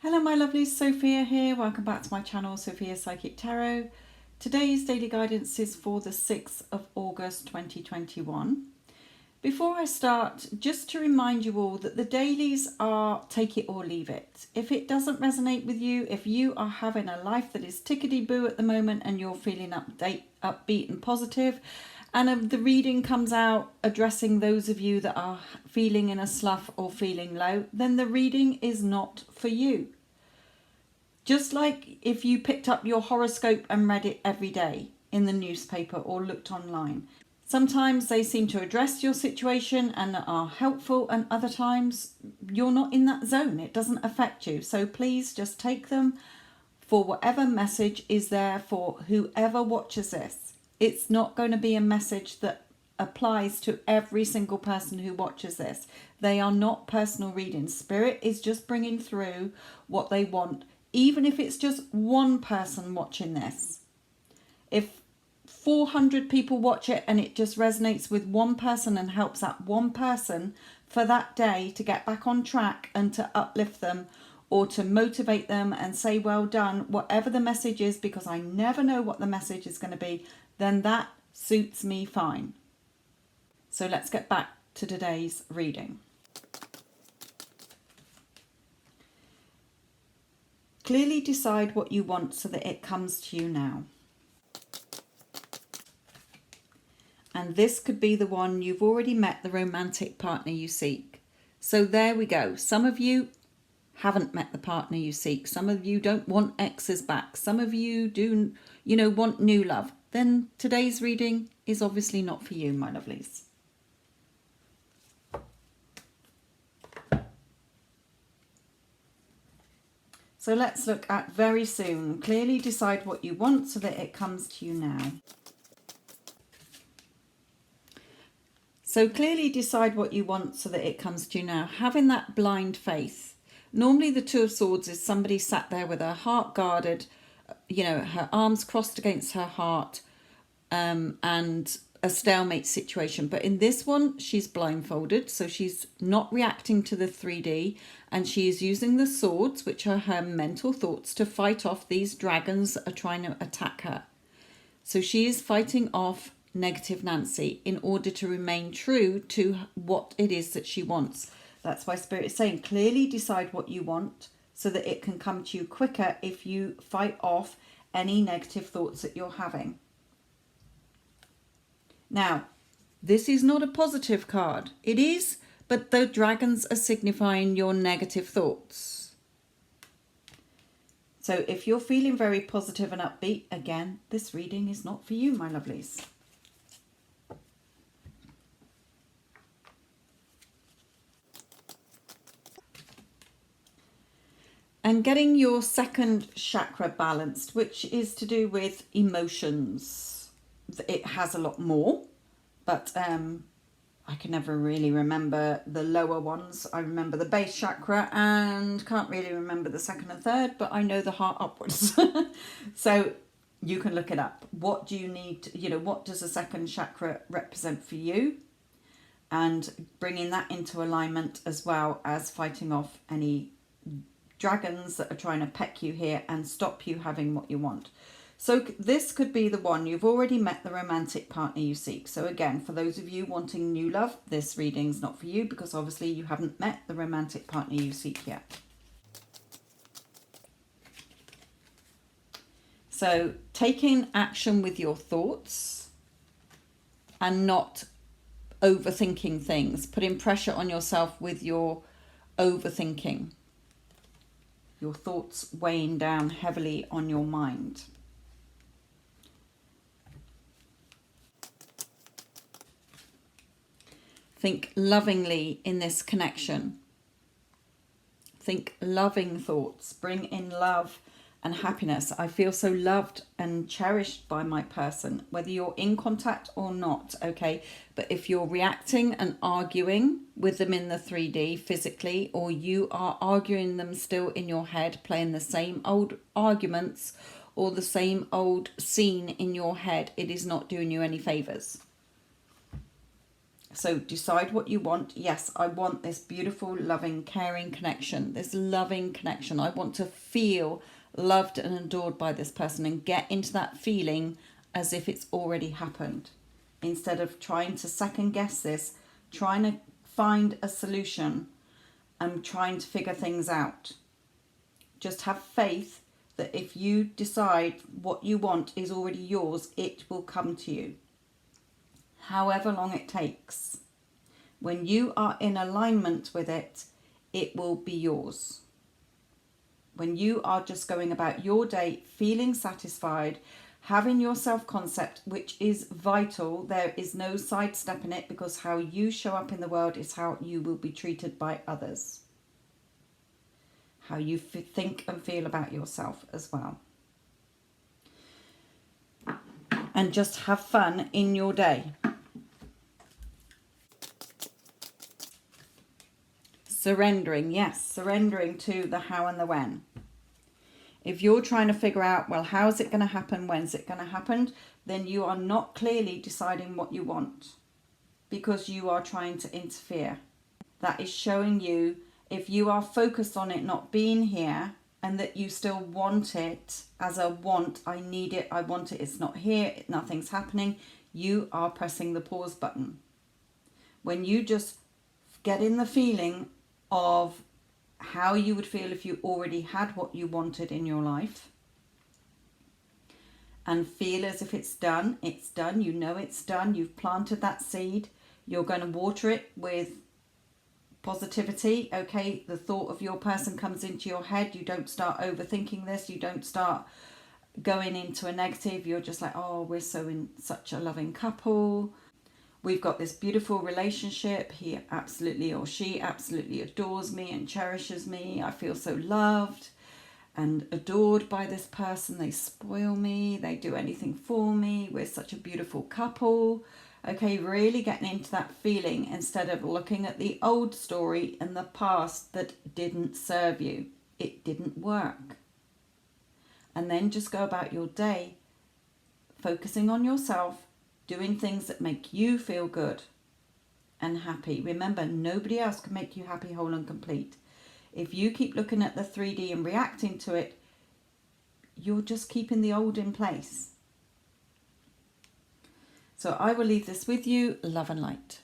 Hello my lovelies, Sophia here. Welcome back to my channel, Sophia Psychic Tarot. Today's daily guidance is for the 6th of August 2021. Before I start, just to remind you all that the dailies are take it or leave it. If it doesn't resonate with you, if you are having a life that is tickety-boo at the moment and you're feeling upbeat and positive, and the reading comes out addressing those of you that are feeling in a slough or feeling low, then the reading is not for you. Just like if you picked up your horoscope and read it every day in the newspaper or looked online. Sometimes they seem to address your situation and are helpful, and other times you're not in that zone. It doesn't affect you. So please just take them for whatever message is there for whoever watches this. It's not going to be a message that applies to every single person who watches this. They are not personal readings. Spirit is just bringing through what they want, even if it's just one person watching this. If 400 people watch it and it just resonates with one person and helps that one person for that day to get back on track and to uplift them or to motivate them and say well done, whatever the message is, because I never know what the message is going to be, then that suits me fine. So let's get back to today's reading. Clearly decide what you want so that it comes to you now. And this could be the one you've already met, the romantic partner you seek. So there we go. Some of you haven't met the partner you seek. Some of you don't want exes back. Some of you do, want new love. Then today's reading is obviously not for you, my lovelies. So let's look at very soon. Clearly decide what you want so that it comes to you now. So clearly decide what you want so that it comes to you now. Having that blind faith. Normally the Two of Swords is somebody sat there with her heart guarded, her arms crossed against her heart, and a stalemate situation. But in this one, she's blindfolded, so she's not reacting to the 3D, and she is using the swords, which are her mental thoughts, to fight off these dragons that are trying to attack her. So she is fighting off negative Nancy in order to remain true to what it is that she wants. That's why Spirit is saying clearly decide what you want so that it can come to you quicker if you fight off any negative thoughts that you're having. Now, this is not a positive card. It is, but the dragons are signifying your negative thoughts. So if you're feeling very positive and upbeat, again, this reading is not for you, my lovelies. And getting your second chakra balanced, which is to do with emotions. It has a lot more, but I can never really remember the lower ones. I remember the base chakra and can't really remember the second and third, but I know the heart upwards. So you can look it up. What do you need, what does the second chakra represent for you? And bringing that into alignment as well as fighting off any dragons that are trying to peck you here and stop you having what you want. So this could be the one. You've already met the romantic partner you seek. So again, for those of you wanting new love, this reading's not for you because obviously you haven't met the romantic partner you seek yet. So taking action with your thoughts and not overthinking things, putting pressure on yourself with your overthinking. Your thoughts weighing down heavily on your mind. Think lovingly in this connection. Think loving thoughts. Bring in love and happiness. I feel so loved and cherished by my person, whether you're in contact or not, okay? But if you're reacting and arguing with them in the 3D physically, or you are arguing them still in your head, playing the same old arguments or the same old scene in your head, it is not doing you any favors. So decide what you want. Yes, I want this beautiful, loving, caring connection, this loving connection. I want to feel loved and adored by this person and get into that feeling as if it's already happened. Instead of trying to second guess this, trying to find a solution and trying to figure things out. Just have faith that if you decide what you want is already yours, it will come to you. However long it takes. When you are in alignment with it, it will be yours. When you are just going about your day feeling satisfied, having your self-concept, which is vital, there is no sidestepping it, because how you show up in the world is how you will be treated by others. How you think and feel about yourself as well. And just have fun in your day. Surrendering, yes, surrendering to the how and the when. If you're trying to figure out, well, how's it going to happen, when's it going to happen, then you are not clearly deciding what you want, because you are trying to interfere. That is showing you, if you are focused on it not being here and that you still want it as a want, I need it, I want it, it's not here, nothing's happening, you are pressing the pause button. When you just get in the feeling of how you would feel if you already had what you wanted in your life, and feel as if it's done, you know it's done, you've planted that seed, you're going to water it with positivity. Okay, the thought of your person comes into your head, you don't start overthinking this, you don't start going into a negative, you're just like, oh, we're so in such a loving couple, we've got this beautiful relationship, he absolutely or she absolutely adores me and cherishes me, I feel so loved and adored by this person, they spoil me, they do anything for me, we're such a beautiful couple. Okay, really getting into that feeling instead of looking at the old story in the past that didn't serve you. It didn't work. And then just go about your day focusing on yourself, doing things that make you feel good and happy. Remember, nobody else can make you happy, whole and complete. If you keep looking at the 3D and reacting to it, you're just keeping the old in place. So I will leave this with you. Love and light.